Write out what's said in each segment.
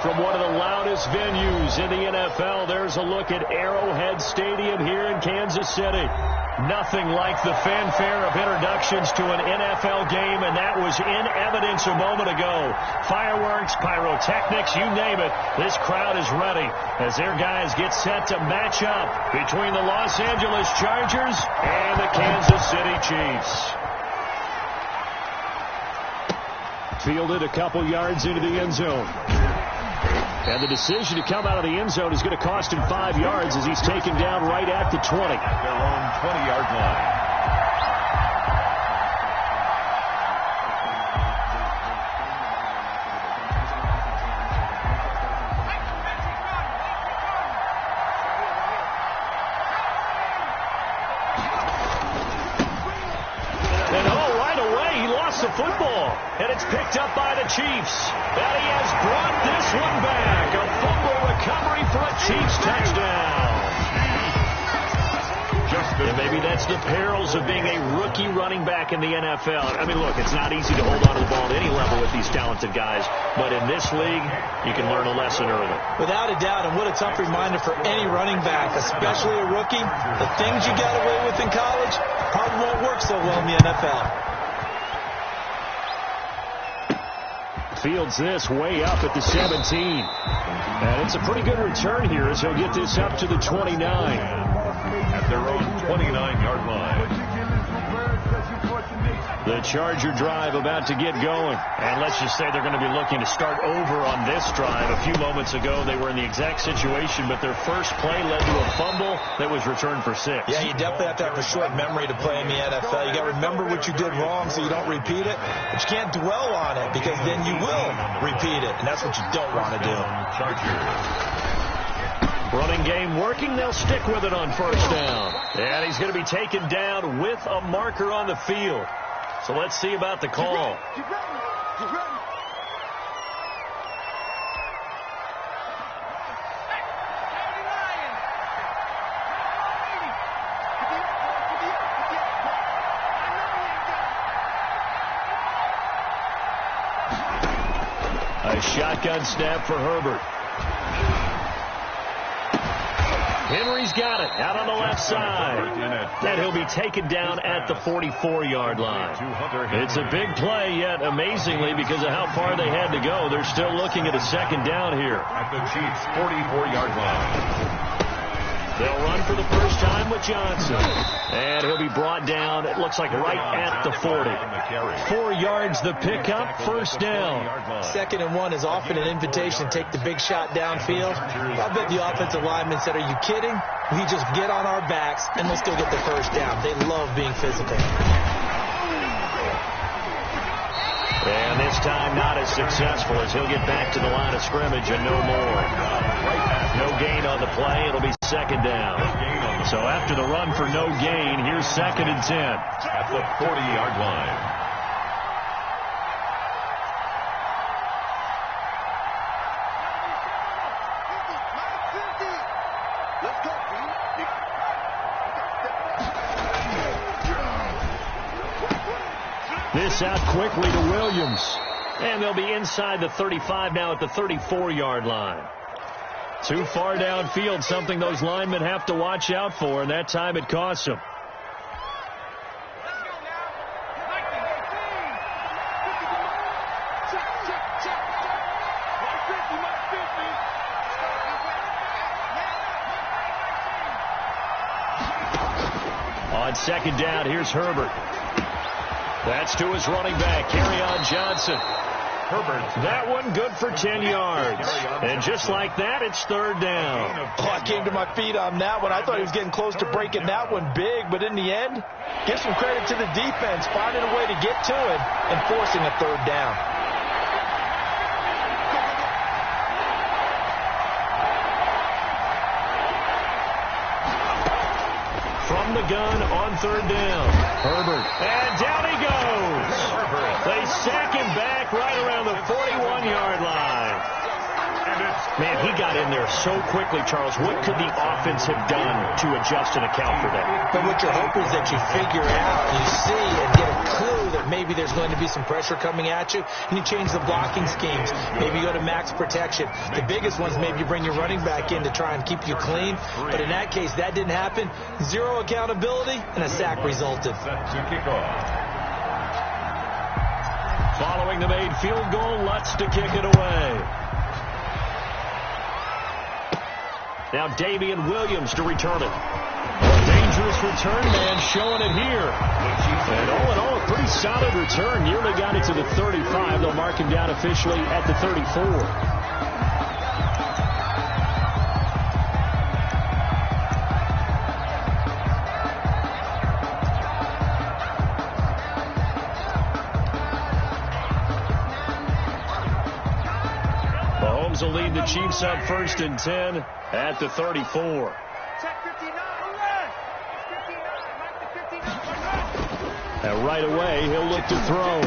From one of the loudest venues in the NFL, there's a look at Arrowhead Stadium here in Kansas City. Nothing like the fanfare of introductions to an NFL game, and that was in evidence a moment ago. Fireworks, pyrotechnics, you name it. This crowd is ready as their guys get set to match up between the Los Angeles Chargers and the Kansas City Chiefs. Fielded a couple yards into the end zone. And the decision to come out of the end zone is going to cost him 5 yards as he's taken down right at the 20. At their own 20-yard line. And right away, he lost the football. And it's picked up by the Chiefs. And he has brought this one back. A fumble recovery for a Chiefs touchdown. And maybe that's the perils of being a rookie running back in the NFL. I mean, look, it's not easy to hold on to the ball at any level with these talented guys. But in this league, you can learn a lesson early. Without a doubt, and what a tough reminder for any running back, especially a rookie. The things you got away with in college probably won't work so well in the NFL. Fields this way up at the 17. And it's a pretty good return here as he'll get this up to the 29. At their own 29-yard line. The Charger drive about to get going. And let's just say they're going to be looking to start over on this drive. A few moments ago, they were in the exact situation, but their first play led to a fumble that was returned for 6. Yeah, you definitely have to have a short memory to play in the NFL. You got to remember what you did wrong so you don't repeat it. But you can't dwell on it because then you will repeat it, and that's what you don't want to do. Running game working. They'll stick with it on first down. And he's going to be taken down with a marker on the field. So let's see about the call. A shotgun snap for Herbert. Henry's got it out on the left side. And he'll be taken down at the 44-yard line. It's a big play, yet amazingly, because of how far they had to go, they're still looking at a second down here. At the Chiefs' 44-yard line. They'll run for the first time with Johnson. And he'll be brought down, it looks like right at the 40. 4 yards the pickup, first down. 2nd and 1 is often an invitation to take the big shot downfield. I bet the offensive linemen said, are you kidding? We just get on our backs and let's go get the first down. They love being physical. And this time not as successful as he'll get back to the line of scrimmage and no more. No gain on the play. It'll be second down. So after the run for no gain, here's 2nd and 10. At the 40-yard line. This out quickly to Williams. And they'll be inside the 35 now at the 34-yard line. Too far downfield, something those linemen have to watch out for, and that time it costs them. On second down, here's Herbert. That's to his running back, Kerryon Johnson. Herbert. That one good for 10 yards. And just like that, it's third down. I came to my feet on that one. I thought he was getting close to breaking that one big, but in the end, give some credit to the defense, finding a way to get to it and forcing a third down. From the gun on third down. Herbert. And down he goes. They sack him back right around the 41-yard line. And it's Man, he got in there so quickly, Charles. What could the offense have done to adjust and account for that? But what you're hoping is that you figure out, you see, and get a clue that maybe there's going to be some pressure coming at you, and you change the blocking schemes. Maybe you go to max protection. The biggest ones, maybe you bring your running back in to try and keep you clean. But in that case, that didn't happen. Zero accountability, and a sack resulted. Following the made field goal, Lutz to kick it away. Now Damian Williams to return it. A dangerous return man showing it here. And all in all, a pretty solid return. Nearly got it to the 35. They'll mark him down officially at the 34. Will lead the Chiefs up 1st and 10 at the 34. And right away, he'll look to throw.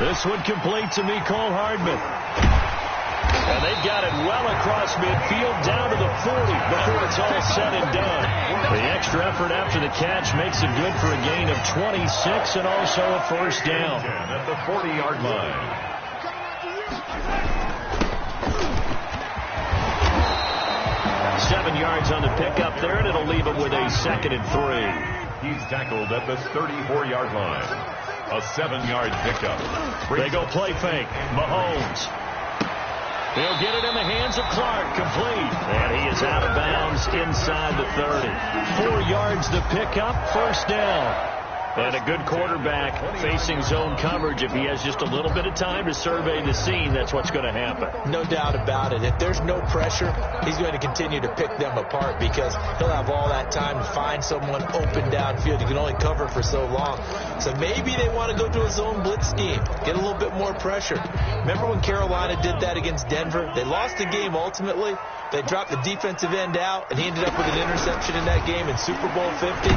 This one complete to Mecole Hardman. And they've got it well across midfield down to the 40 before it's all said and done. The extra effort after the catch makes it good for a gain of 26 and also a first down. At the 40-yard line. 7 yards on the pickup there, and it'll leave him with a 2nd and 3. He's tackled at the 34-yard line. A 7-yard pickup. They go play fake. Mahomes. He'll get it in the hands of Clark. Complete. And he is out of bounds inside the 30. 4 yards the pickup. First down. And a good quarterback facing zone coverage. If he has just a little bit of time to survey the scene, that's what's going to happen. No doubt about it. If there's no pressure, he's going to continue to pick them apart because he'll have all that time to find someone open downfield. You can only cover for so long. So maybe they want to go to a zone blitz scheme, get a little bit more pressure. Remember when Carolina did that against Denver? They lost the game ultimately. They dropped the defensive end out, and he ended up with an interception in that game in Super Bowl 50.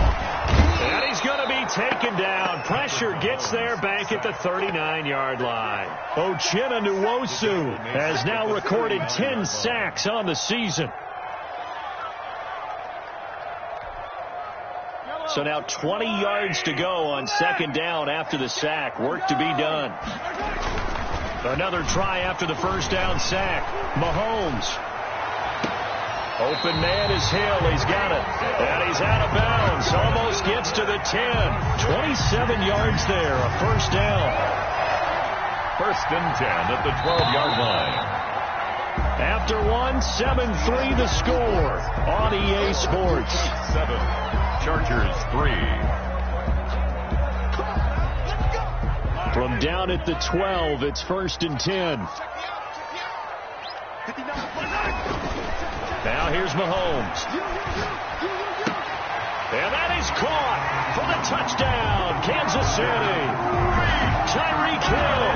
And he's going to be taken down. Pressure gets there back at the 39-yard line. Uchenna Nwosu has now recorded 10 sacks on the season. So now 20 yards to go on 2nd down after the sack. Work to be done. Another try after the first down sack. Mahomes. Open man is Hill. He's got it. And he's out of bounds. Almost gets to the 10. 27 yards there. A first down. 1st and 10 at the 12-yard line. After one, 7-3 the score on EA Sports. 7. Chargers 3. From down at the 12, it's 1st and 10. Now here's Mahomes. And that is caught for the touchdown. Kansas City. Tyreek Hill.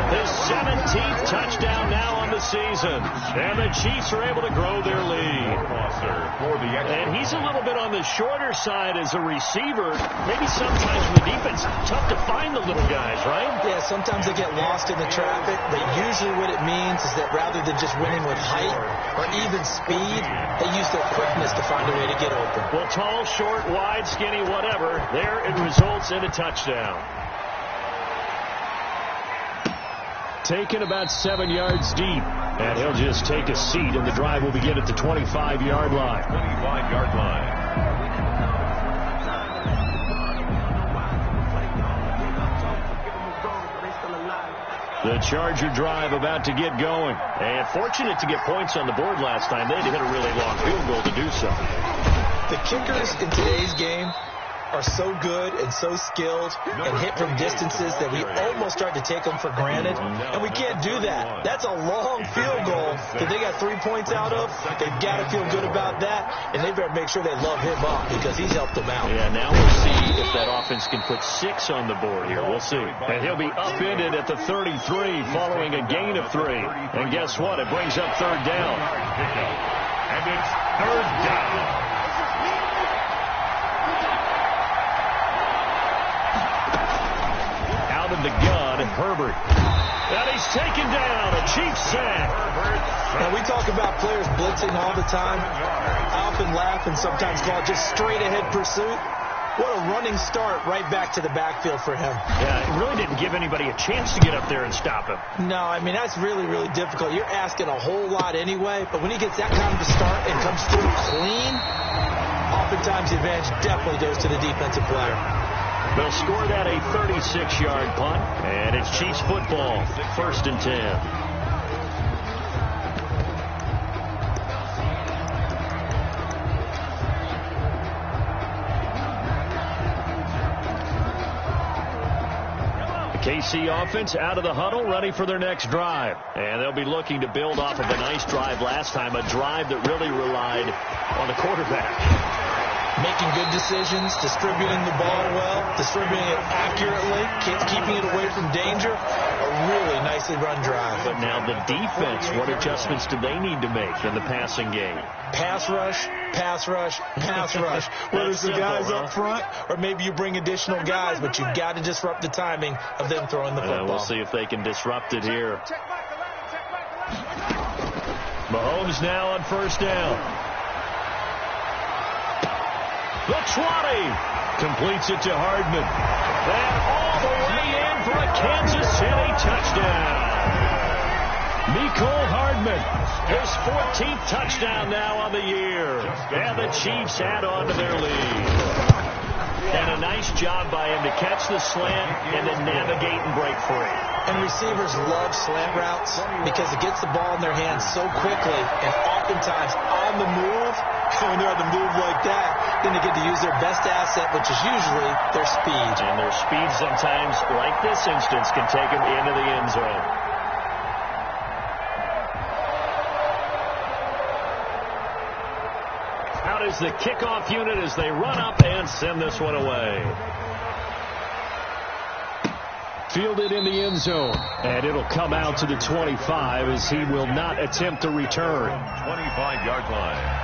His 17th touchdown now on the season. And the Chiefs are able to grow their lead. And he's a little bit on the shorter side as a receiver. Maybe sometimes in the defense, tough to find the little guys, right? Yeah, sometimes they get lost in the traffic. But usually what it means is that rather than just winning with height or even speed, they use their quickness to find a way to get open. Well, tall, short, wide, skinny, whatever, there it results in a touchdown. Taken about 7 yards deep, and he'll just take a seat, and the drive will begin at the 25-yard line. 25-yard line. The Charger drive about to get going. And fortunate to get points on the board last time. They had to hit a really long field goal to do so. The kickers in today's game are so good and so skilled and hit from distances that we almost start to take them for granted. And we can't do that. That's a long field goal that they got 3 points out of. They've got to feel good about that. And they better make sure they love him up because he's helped them out. Yeah, now we'll see if that offense can put 6 on the board here. We'll see. And he'll be upended at the 33 following a gain of 3. And guess what? It brings up 3rd down. And it's 3rd down. Out of the gun, Herbert. And he's taken down. A Chiefs sack. Now, we talk about players blitzing all the time. I often laugh and sometimes call it just straight-ahead pursuit. What a running start right back to the backfield for him. Yeah, it really didn't give anybody a chance to get up there and stop him. No, I mean, that's really, really difficult. You're asking a whole lot anyway, but when he gets that kind of a start and comes through clean, oftentimes the advantage definitely goes to the defensive player. They'll score that a 36-yard punt, and it's Chiefs football, 1st and 10. KC offense out of the huddle, ready for their next drive. And they'll be looking to build off of a nice drive last time, a drive that really relied on the quarterback. Making good decisions, distributing the ball well, distributing it accurately, keeping it away from danger. A really nicely run drive. But now the defense, what adjustments do they need to make in the passing game? Pass rush, pass rush, pass rush. Whether it's the guys up front or maybe you bring additional guys, but you've got to disrupt the timing of them throwing the football. We'll see if they can disrupt it here. Mahomes now on 1st down. The 20 completes it to Hardman. And all the way in for a Kansas City touchdown. Mecole Hardman, his 14th touchdown now on the year. And the Chiefs add on to their lead. And a nice job by him to catch the slant and then navigate and break free. And receivers love slant routes because it gets the ball in their hands so quickly and oftentimes on the move. When they're on the move like that, then they get to use their best asset, which is usually their speed. And their speed sometimes, like this instance, can take them into the end zone. Out is the kickoff unit as they run up and send this one away. Fielded in the end zone. And it'll come out to the 25 as he will not attempt to return. 25-yard line.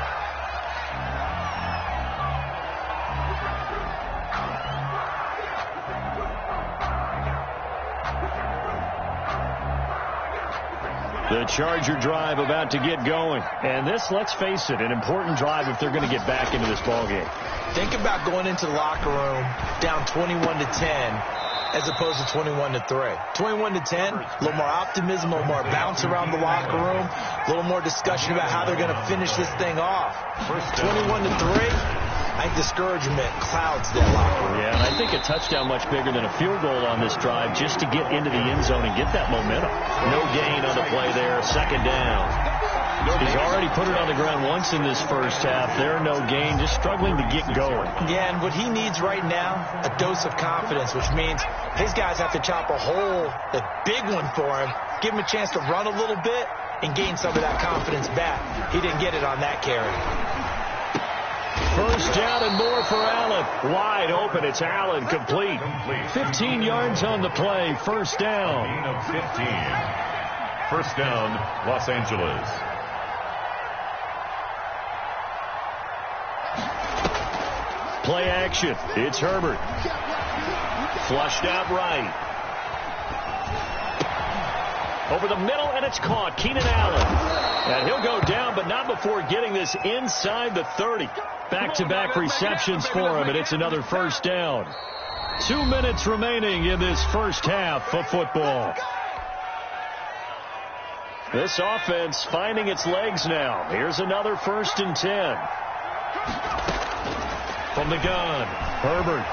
The Charger drive about to get going. And this, let's face it, an important drive if they're going to get back into this ballgame. Think about going into the locker room down 21-10 as opposed to 21-3. 21-10, a little more optimism, a little more bounce around the locker room, a little more discussion about how they're going to finish this thing off. 21-3. I think discouragement clouds that locker room. Yeah, and I think a touchdown much bigger than a field goal on this drive just to get into the end zone and get that momentum. No gain on the play there, 2nd down. He's already put it on the ground once in this first half. There, no gain, just struggling to get going. Yeah, and what he needs right now, a dose of confidence, which means his guys have to chop a hole, a big one for him, give him a chance to run a little bit and gain some of that confidence back. He didn't get it on that carry. 1st down and more for Allen. Wide open. It's Allen. Complete. 15 yards on the play. 1st down. Gain of 15. 1st down, Los Angeles. Play action. It's Herbert. Flushed out right. Over the middle, and it's caught. Keenan Allen. And he'll go down, but not before getting this inside the 30. Back-to-back receptions for him, and it's another 1st down. 2 minutes remaining in this first half of football. This offense finding its legs now. Here's another 1st and 10. From the gun, Herbert.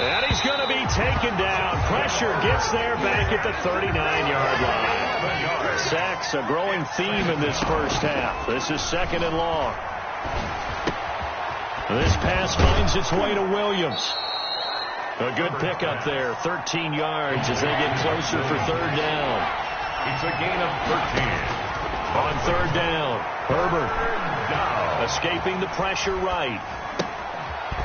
And he's going to be taken down. Pressure gets there back at the 39-yard line. Sacks, a growing theme in this first half. This is 2nd and long. This pass finds its way to Williams. A good pickup there, 13 yards as they get closer for 3rd down. It's a gain of 13. On 3rd down, Herbert escaping the pressure right.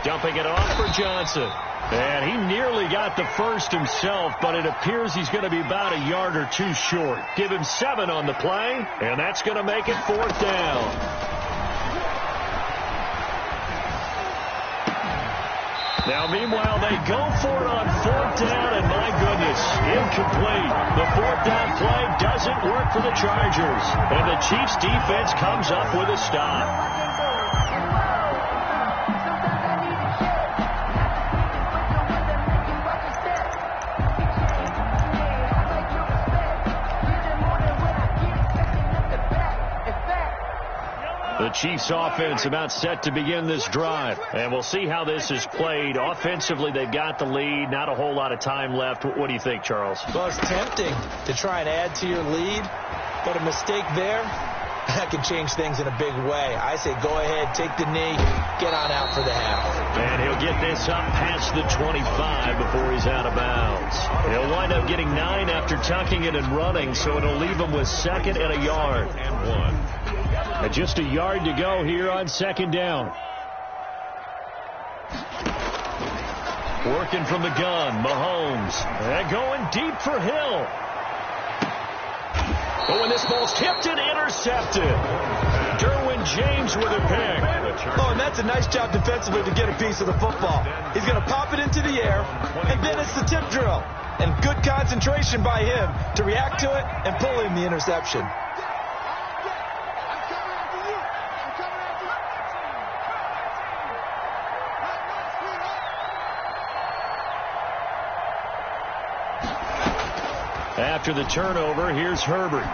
Dumping it off for Johnson. And he nearly got the first himself, but it appears he's going to be about a yard or two short. Give him 7 on the play, and that's going to make it 4th down. Now, meanwhile, they go for it on 4th down, and my goodness. Davis, incomplete. The fourth down play doesn't work for the Chargers. And the Chiefs defense comes up with a stop. The Chiefs offense about set to begin this drive. And we'll see how this is played. Offensively, they've got the lead. Not a whole lot of time left. What do you think, Charles? Well, it's tempting to try and add to your lead. But a mistake there, that can change things in a big way. I say go ahead, take the knee, get on out for the half. And he'll get this up past the 25 before he's out of bounds. He'll wind up getting 9 after tucking it and running, so it'll leave him with 2nd and a yard. And 1. And just a yard to go here on 2nd down. Working from the gun, Mahomes. And going deep for Hill. Oh, and this ball's tipped and intercepted. Derwin James with a pick. Oh, and that's a nice job defensively to get a piece of the football. He's going to pop it into the air, and then it's the tip drill. And good concentration by him to react to it and pull in the interception. After the turnover, here's Herbert.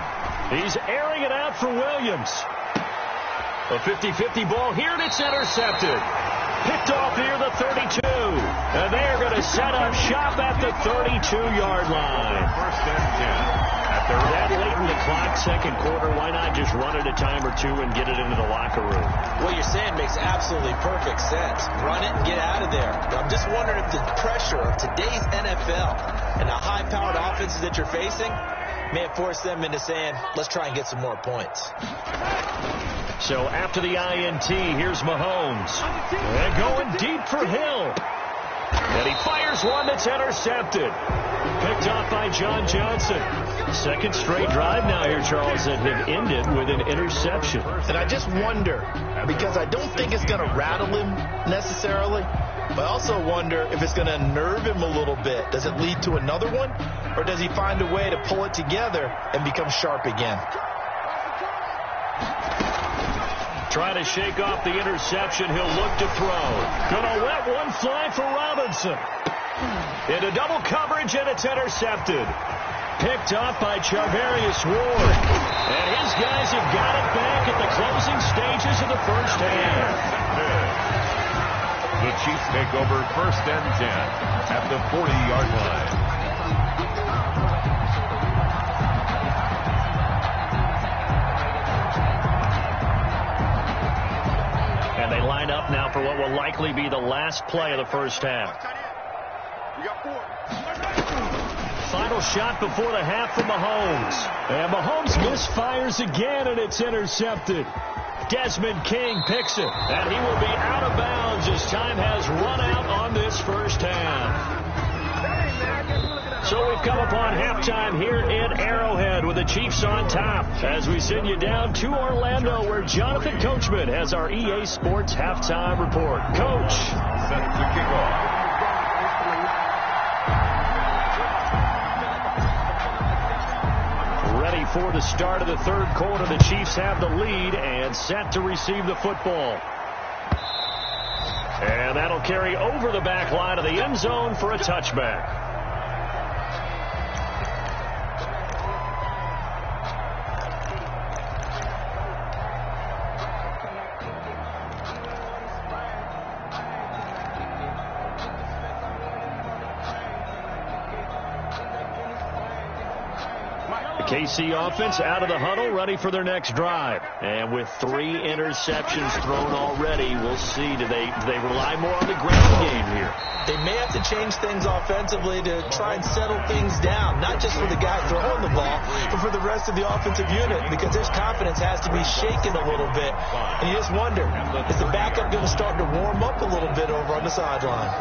He's airing it out for Williams. A 50-50 ball here, and it's intercepted. Picked off near the 32. And they're going to set up shop at the 32-yard line. First and 10. That late in the clock, 2nd quarter, why not just run it a time or two and get it into the locker room? What you're saying makes absolutely perfect sense. Run it and get out of there. I'm just wondering if the pressure of today's NFL and the high-powered offenses that you're facing may have forced them into saying, let's try and get some more points. So after the INT, here's Mahomes. And going deep for Hill. And he fires one that's intercepted. Picked off by John Johnson. 2nd straight drive now here, Charles, that have ended with an interception. And I just wonder, because I don't think it's going to rattle him necessarily, but I also wonder if it's going to unnerve him a little bit. Does it lead to another one? Or does he find a way to pull it together and become sharp again? Trying to shake off the interception. He'll look to throw. Gonna let one fly for Robinson. Into double coverage, and it's intercepted. Picked off by Charvarius Ward. And his guys have got it back at the closing stages of the first half. The Chiefs take over 1st and 10 at the 40-yard line. And they line up now for what will likely be the last play of the first half. Final shot before the half from Mahomes. And Mahomes misfires again, and it's intercepted. Desmond King picks it, and he will be out of bounds as time has run out on this first half. So we've come upon halftime here in Arrowhead with the Chiefs on top as we send you down to Orlando where Jonathan Coachman has our EA Sports halftime report. Coach. Set to kick off. Ready for the start of the 3rd quarter. The Chiefs have the lead and set to receive the football. And that'll carry over the back line of the end zone for a touchback. KC offense out of the huddle, ready for their next drive. And with 3 interceptions thrown already, we'll see. Do they rely more on the ground game here? They may have to change things offensively to try and settle things down, not just for the guy throwing the ball, but for the rest of the offensive unit, because their confidence has to be shaken a little bit. And you just wonder, is the backup going to start to warm up a little bit over on the sideline?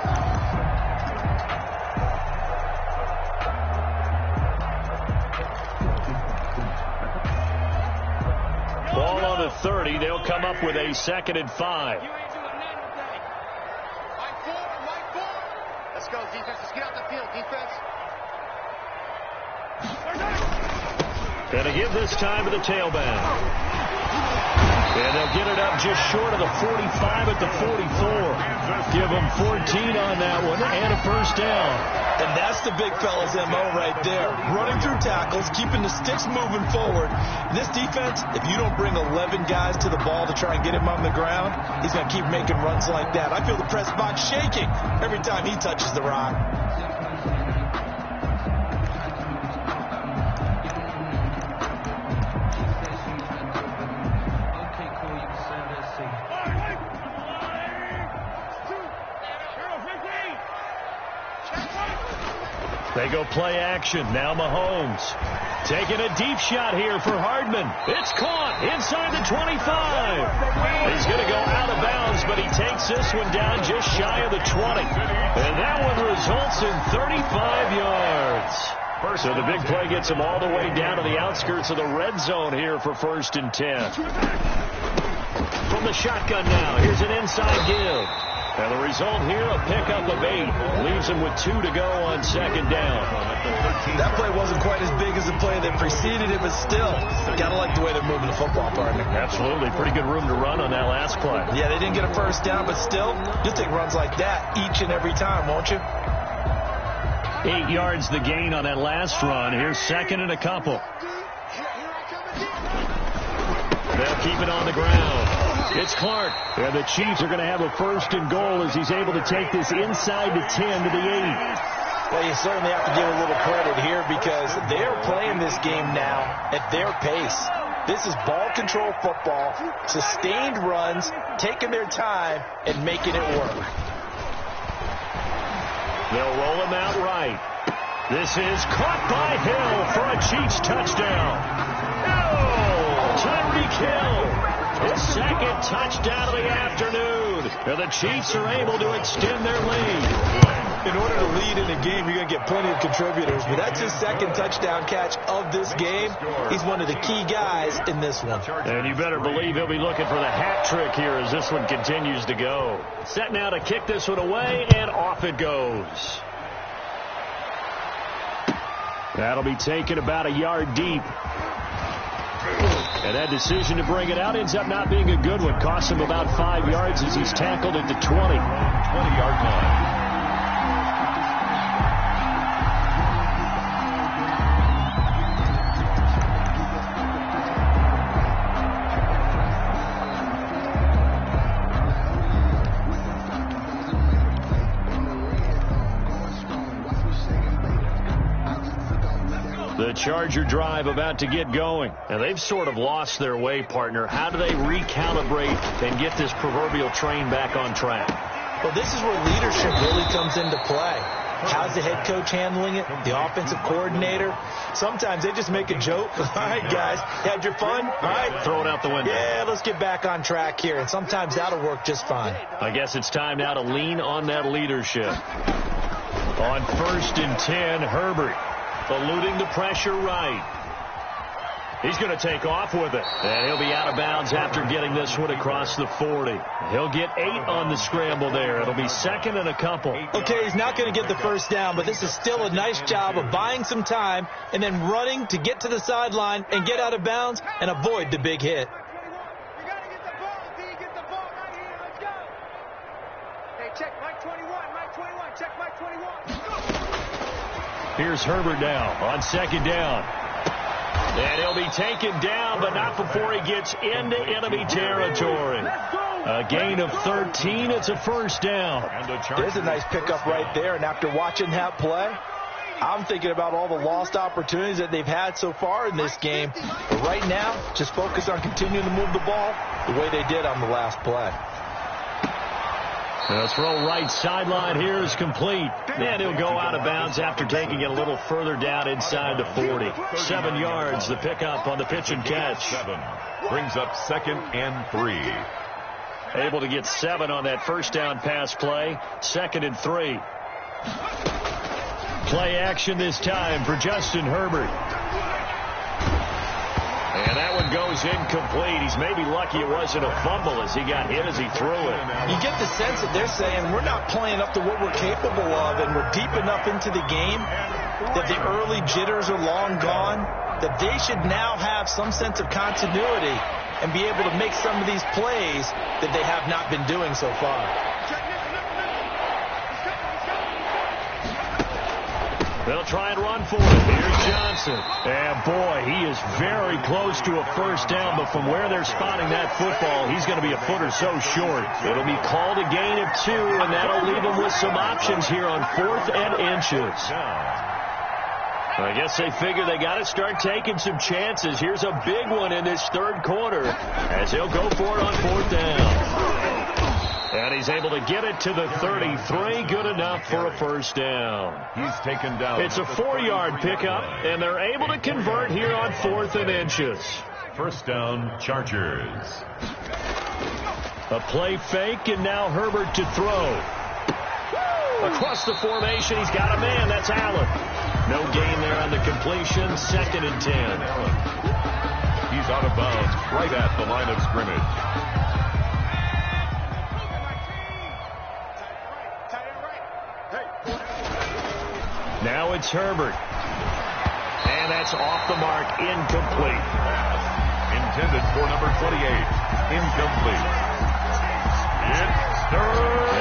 Ball on the 30. They'll come up with a 2nd and 5. Let's go, defense. Let's get out the field, defense. Gonna give this time to the tailback. And they'll get it up just short of the 45 at the 44. Give them 14 on that one and a first down. And that's the big fella's MO right there. Running through tackles, keeping the sticks moving forward. This defense, if you don't bring 11 guys to the ball to try and get him on the ground, he's going to keep making runs like that. I feel the press box shaking every time he touches the rock. They go play action. Now Mahomes taking a deep shot here for Hardman. It's caught inside the 25. He's going to go out of bounds, but he takes this one down just shy of the 20. And that one results in 35 yards. So the big play gets him all the way down to the outskirts of the red zone here for 1st and 10. From the shotgun now, here's an inside give. And the result here, a pickup of 8. Leaves him with 2 to go on 2nd down. That play wasn't quite as big as the play that preceded it, but still, got to like the way they're moving the football, partner. Absolutely. Pretty good room to run on that last play. Yeah, they didn't get a first down, but still, you'll take runs like that each and every time, won't you? 8 yards the gain on that last run. Here's 2nd and a couple. They'll keep it on the ground. It's Clark. And the Chiefs are going to have a 1st and goal as he's able to take this inside the 10 to the 8. Well, you certainly have to give a little credit here because they're playing this game now at their pace. This is ball control football, sustained runs, taking their time and making it work. They'll roll him out right. This is caught by Hill for a Chiefs touchdown. Oh, Tyreek Hill. His 2nd touchdown of the afternoon. And the Chiefs are able to extend their lead. In order to lead in a game, you're going to get plenty of contributors. But that's his 2nd touchdown catch of this game. He's one of the key guys in this one. And you better believe he'll be looking for the hat trick here as this one continues to go. Set now to kick this one away, and off it goes. That'll be taken about a yard deep. And that decision to bring it out ends up not being a good one. Costs him about 5 yards as he's tackled at the 20-yard line. The Charger drive about to get going. And they've sort of lost their way, partner. How do they recalibrate and get this proverbial train back on track? Well, this is where leadership really comes into play. How's the head coach handling it? The offensive coordinator? Sometimes they just make a joke. All right, guys, had your fun? All right. Throw it out the window. Yeah, let's get back on track here. And sometimes that'll work just fine. I guess it's time now to lean on that leadership. On 1st and 10, Herbert. Eluding the pressure right. He's going to take off with it. And he'll be out of bounds after getting this one across the 40. He'll get 8 on the scramble there. It'll be 2nd and a couple. Okay, he's not going to get the first down, but this is still a nice job of buying some time and then running to get to the sideline and get out of bounds and avoid the big hit. Check Mike 21, Mike 21, check Mike 21. Here's Herbert now on 2nd down. And he'll be taken down, but not before he gets into enemy territory. A gain of 13. It's a 1st down. There's a nice pickup right there, and after watching that play, I'm thinking about all the lost opportunities that they've had so far in this game. But right now, just focus on continuing to move the ball the way they did on the last play. The throw right sideline here is complete. And he'll go out of bounds after taking it a little further down inside the 40. 7 yards, the pickup on the pitch and catch. 7 brings up 2nd and 3. Able to get 7 on that first down pass play. 2nd and 3. Play action this time for Justin Herbert. And that one goes incomplete. He's maybe lucky it wasn't a fumble as he got hit as he threw it. You get the sense that they're saying we're not playing up to what we're capable of, and we're deep enough into the game that the early jitters are long gone, that they should now have some sense of continuity and be able to make some of these plays that they have not been doing so far. They'll try and run for it. Here's Johnson. And boy, he is very close to a first down, but from where they're spotting that football, he's going to be a foot or so short. It'll be called a gain of 2, and that'll leave them with some options here on 4th and inches. I guess they figure they got to start taking some chances. Here's a big one in this third quarter as he'll go for it on 4th down. And he's able to get it to the 33. Good enough for a first down. He's taken down. It's a 4-yard pickup, and they're able to convert here on 4th and inches. First down, Chargers. A play fake, and now Herbert to throw. Across the formation, he's got a man. That's Allen. No gain there on the completion. 2nd and 10. He's out of bounds right at the line of scrimmage. Now it's Herbert. And that's off the mark. Incomplete. Intended for number 28. Incomplete.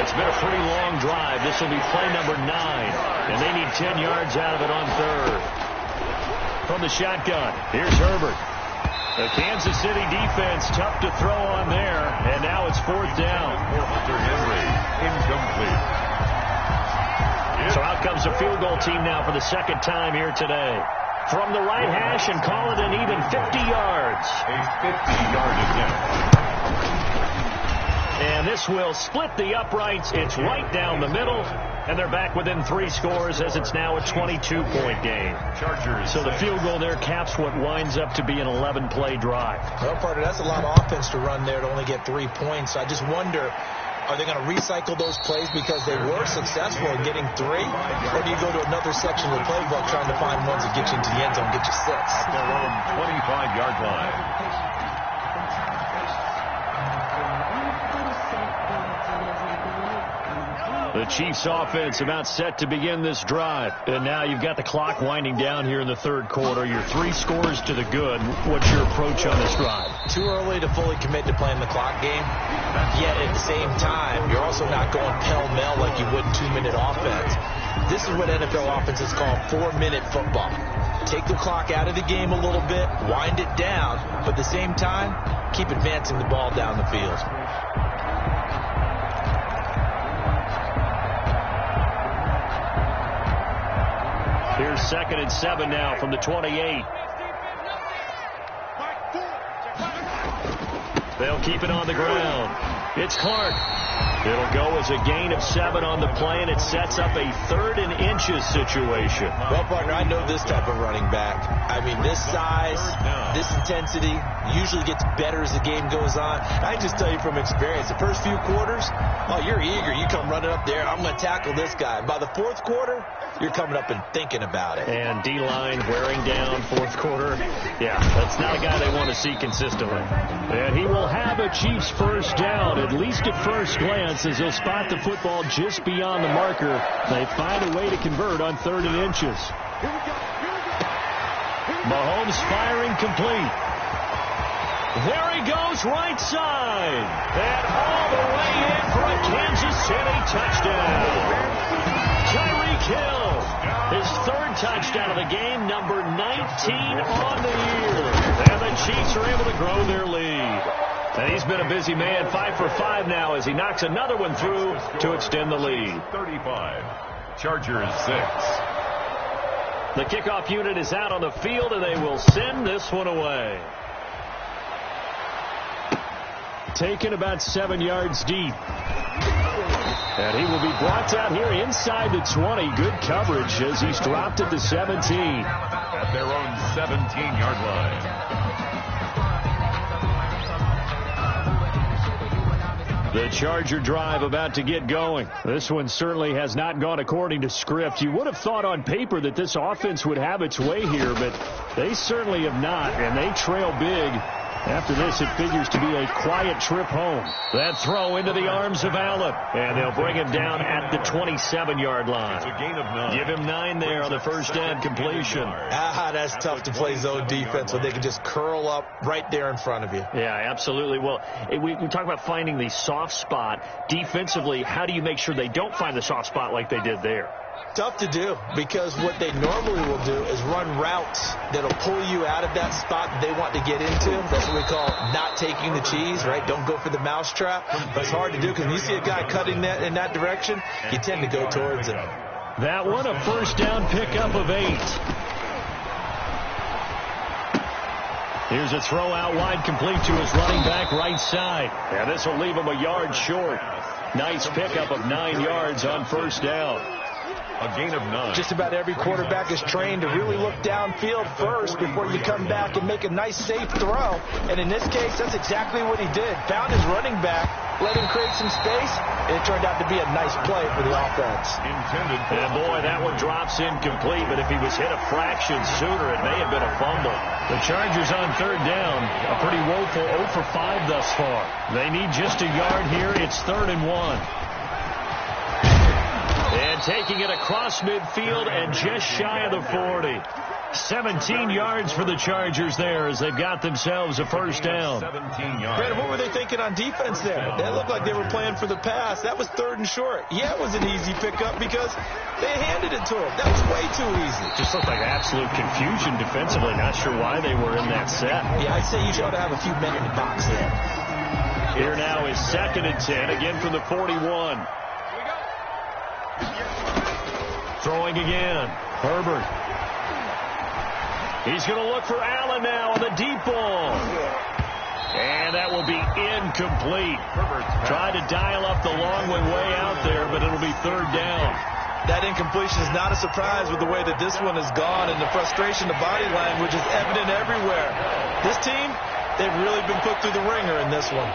It's been a pretty long drive. This will be play number 9. And they need 10 yards out of it on 3rd. From the shotgun, here's Herbert. The Kansas City defense tough to throw on there. And now it's 4th down. For Hunter Henry. Incomplete. So out comes the field goal team now for the 2nd time here today. From the right hash and call it an even 50 yards. A 50-yard attempt. And this will split the uprights. It's right down the middle. And they're back within 3 scores as it's now a 22-point game. Chargers. So the field goal there caps what winds up to be an 11-play drive. Well, partner, that's a lot of offense to run there to only get 3 points. I just wonder, are they going to recycle those plays because they were successful in getting 3? Or do you go to another section of the playbook trying to find ones that get you into the end zone, get you 6? At their own 25-yard line. The Chiefs offense about set to begin this drive. And now you've got the clock winding down here in the 3rd quarter. You're 3 scores to the good. What's your approach on this drive? Too early to fully commit to playing the clock game. Yet at the same time, you're also not going pell-mell like you would in 2-minute offense. This is what NFL offenses call 4-minute football. Take the clock out of the game a little bit, wind it down, but at the same time, keep advancing the ball down the field. Here's 2nd and 7 now from the 28. They'll keep it on the ground. It's Clark. It'll go as a gain of 7 on the play, and it sets up a 3rd and inches situation. Well, partner, I know this type of running back. I mean, this size, this intensity usually gets better as the game goes on. I just tell you from experience, the first few quarters, oh, you're eager. You come running up there. I'm going to tackle this guy. By the 4th quarter, you're coming up and thinking about it. And D-line wearing down 4th quarter. Yeah, that's not a guy they want to see consistently. And he will have a Chiefs first down, at least at first glance, as he'll spot the football just beyond the marker. They find a way to convert on 3rd and inches. Mahomes firing complete. There he goes, right side. And all the way in for a Kansas City touchdown. Tyreek Hill, his 3rd touchdown of the game, number 19 on the year. And the Chiefs are able to grow their lead. And he's been a busy man, 5 for 5 now as he knocks another one through to extend the lead. 35. Chargers 6. The kickoff unit is out on the field, and they will send this one away. Taken about 7 yards deep. And he will be brought down here inside the 20. Good coverage as he's dropped at the 17. At their own 17-yard line. The Charger drive about to get going. This one certainly has not gone according to script. You would have thought on paper that this offense would have its way here, but they certainly have not, and they trail big. After this, it figures to be a quiet trip home. That throw into the arms of Allen, and they'll bring him down at the 27-yard line. It's a gain of 9. Give him 9 there on the first down completion. That's tough to play zone defense when they can just curl up right there in front of you. Yeah, absolutely. Well, we talk about finding the soft spot. Defensively, how do you make sure they don't find the soft spot like they did there? Tough to do, because what they normally will do is run routes that'll pull you out of that spot that they want to get into. That's what we call not taking the cheese, right? Don't go for the mousetrap. But it's hard to do because when you see a guy cutting that in that direction, you tend to go towards it. That one, a first down pickup of 8. Here's a throw out wide, complete to his running back right side. And this will leave him a yard short. Nice pickup of 9 yards on first down. A gain of 9. Just about every quarterback is trained to really look downfield first before you come back and make a nice, safe throw. And in this case, that's exactly what he did. Found his running back, let him create some space, and it turned out to be a nice play for the offense. Intended for and boy, that one drops incomplete, but if he was hit a fraction sooner, it may have been a fumble. The Chargers on third down, a pretty woeful 0 for 5 thus far. They need just a yard here. It's 3rd and 1. And taking it across midfield and just shy of the 40. 17 yards for the Chargers there as they've got themselves a first down. 17 yards. Brandon, what were they thinking on defense there? That looked like they were playing for the pass. That was 3rd and short. Yeah, it was an easy pickup because they handed it to him. That was way too easy. Just looked like absolute confusion defensively. Not sure why they were in that set. Yeah, I'd say you ought to have a few men in the box there. Here now is 2nd and 10, again from the 41. Throwing again. Herbert. He's going to look for Allen now on the deep ball. And that will be incomplete. Tried to dial up the long one way out there, but it'll be 3rd down. That incompletion is not a surprise with the way that this one has gone, and the frustration, the body language is evident everywhere. This team, they've really been put through the ringer in this one.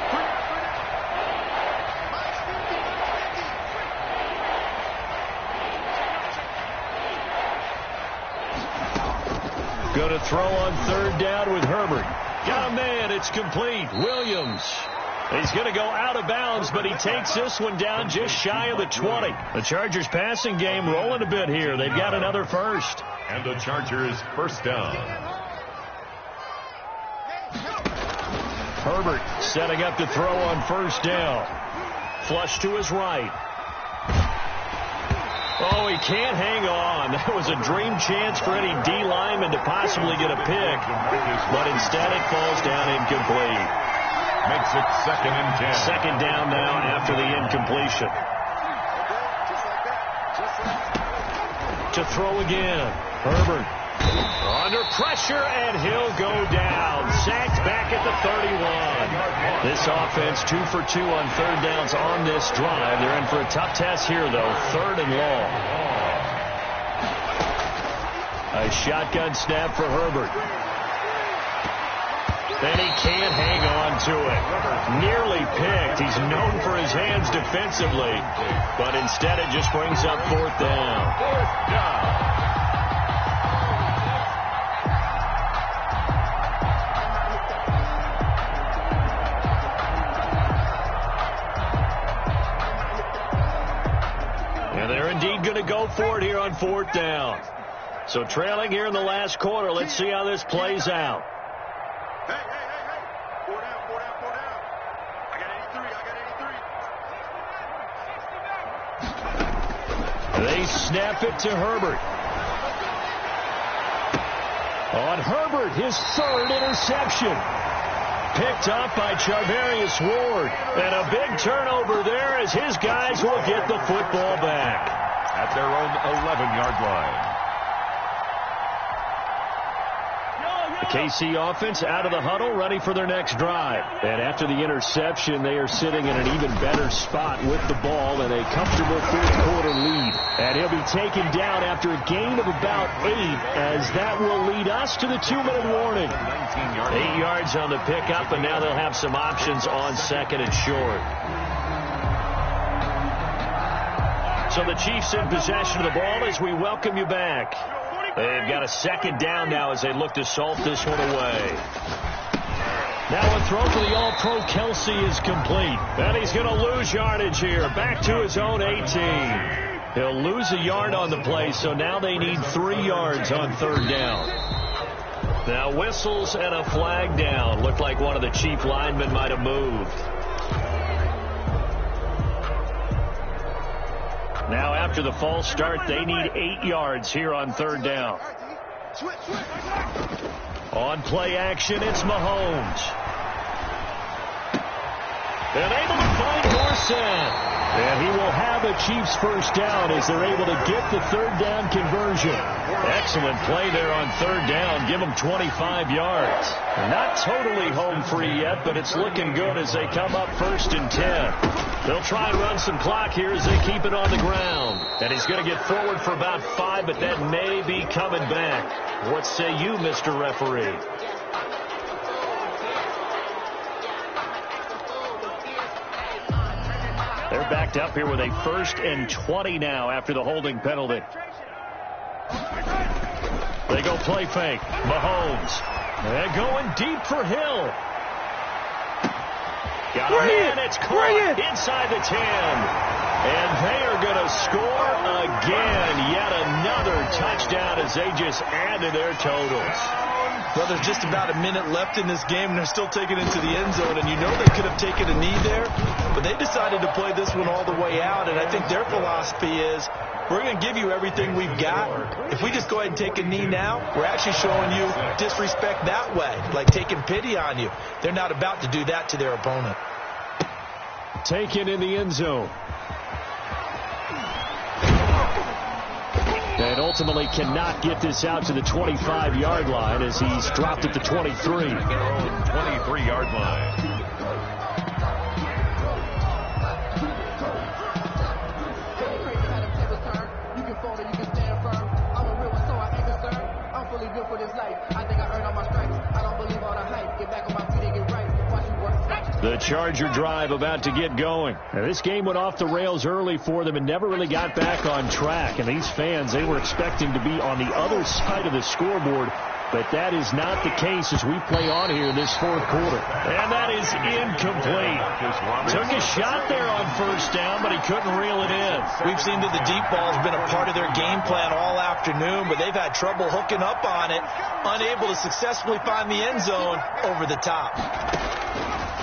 Going to throw on 3rd down with Herbert. Got a man. It's complete. Williams. He's going to go out of bounds, but he takes this one down just shy of the 20. The Chargers passing game rolling a bit here. They've got another first. And the Chargers first down. Herbert setting up to throw on first down. Flush to his right. Oh, he can't hang on. That was a dream chance for any D lineman to possibly get a pick, but instead it falls down incomplete. Makes it 2nd and 10. 2nd down now after the incompletion. To throw again. Herbert under pressure, and he'll go down. Sacked back at the 31. This offense 2 for 2 on 3rd downs on this drive. They're in for a tough test here, though. 3rd and long. A shotgun snap for Herbert. And he can't hang on to it. Nearly picked. He's known for his hands defensively, but instead it just brings up 4th down. 4th down. Going to go for it here on 4th down. So trailing here in the last quarter. Let's see how this plays out. Hey. 4 down. I got 83. They snap it to Herbert. On Herbert, his 3rd interception. Picked up by Charvarius Ward. And a big turnover there as his guys will get the football back. At their own 11-yard line. The KC offense out of the huddle, ready for their next drive. And after the interception, they are sitting in an even better spot with the ball and a comfortable 4th quarter lead. And he'll be taken down after a gain of about 8, as that will lead us to the 2-minute warning. 8 yards on the pickup, and now they'll have some options on 2nd and short. So the Chiefs in possession of the ball as we welcome you back. They've got a second down now as they look to salt this one away. Now a throw for the All-Pro Kelsey is complete. And he's going to lose yardage here. Back to his own 18. He'll lose a yard on the play, so now they need 3 yards on third down. Now whistles and a flag down. Looked like one of the Chief linemen might have moved. Now after the false start, they need 8 yards here on third down. On play action, it's Mahomes. And able to find Dorsett. And he will have a Chiefs first down as they're able to get the third down conversion. Excellent play there on third down. Give them 25 yards. Not totally home free yet, but it's looking good as they come up 1st and 10. They'll try and run some clock here as they keep it on the ground. And he's going to get forward for about 5, but that may be coming back. What say you, Mr. Referee? They're backed up here with a 1st and 20 now after the holding penalty. They go play fake. Mahomes. They're going deep for Hill. Got a man. It's caught inside the 10. And they are going to score again. Yet another touchdown as they just add to their totals. Well, there's just about a minute left in this game, and they're still taking it to the end zone. And you know they could have taken a knee there, but they decided to play this one all the way out. And I think their philosophy is, we're going to give you everything we've got. If we just go ahead and take a knee now, we're actually showing you disrespect that way, like taking pity on you. They're not about to do that to their opponent. Taken in the end zone. And ultimately cannot get this out to the 25-yard line as he's dropped at the 23. Their own 23-yard line. You can fold it, you can stand firm. I'm a real one, so I ain't concerned. I'm fully built for this life. I think I earned all my stripes. I don't believe all the hype. Get back on my feet and get right. Watch you work. The Charger drive about to get going. Now, this game went off the rails early for them and never really got back on track. And these fans, they were expecting to be on the other side of the scoreboard. But that is not the case as we play on here in this 4th quarter. And that is incomplete. Took a shot there on 1st down, but he couldn't reel it in. We've seen that the deep ball has been a part of their game plan all afternoon, but they've had trouble hooking up on it, unable to successfully find the end zone over the top.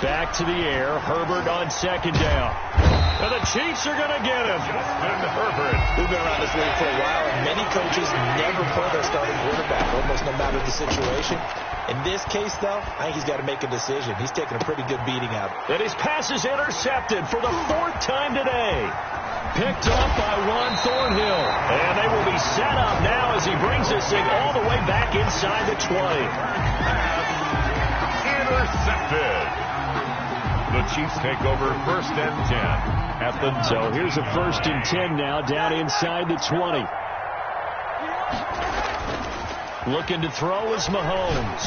Back to the air. Herbert on 2nd down. And the Chiefs are going to get him. Herbert. We've been around this league for a while, and many coaches never play their starting quarterback, almost no matter the situation. In this case, though, I think he's got to make a decision. He's taking a pretty good beating out. And his pass is intercepted for the 4th time today. Picked up by Juan Thornhill. And they will be set up now as he brings this thing all the way back inside the 20. Intercepted. The Chiefs take over 1st and 10. So here's a 1st and 10 now down inside the 20. Looking to throw is Mahomes.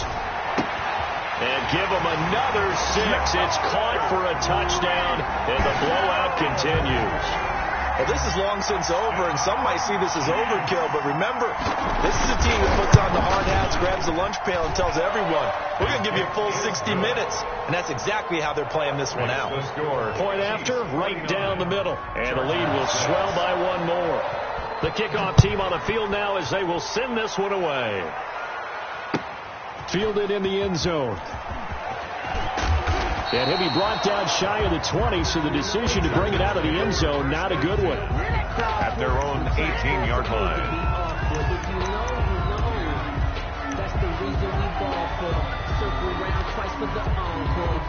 And give him another 6. It's caught for a touchdown, and the blowout continues. Well, this is long since over, and some might see this as overkill, but remember, this is a team that puts on the hard hats, grabs the lunch pail, and tells everyone, we're going to give you a full 60 minutes, and that's exactly how they're playing this one out. Point after, right down the middle, and the lead will swell by 1 more. The kickoff team on the field now as they will send this one away. Fielded in the end zone. And he'll be brought down shy of the 20, so the decision to bring it out of the end zone, not a good one. At their own 18-yard line. That's the reason we ball for. Circle around twice for the encore.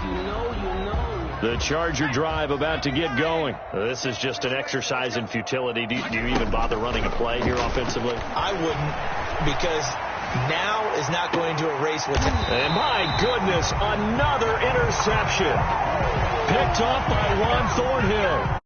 The Charger drive about to get going. This is just an exercise in futility. Do you even bother running a play here offensively? I wouldn't, because now is not going to erase what's happening. And my goodness, another interception. Picked off by Juan Thornhill.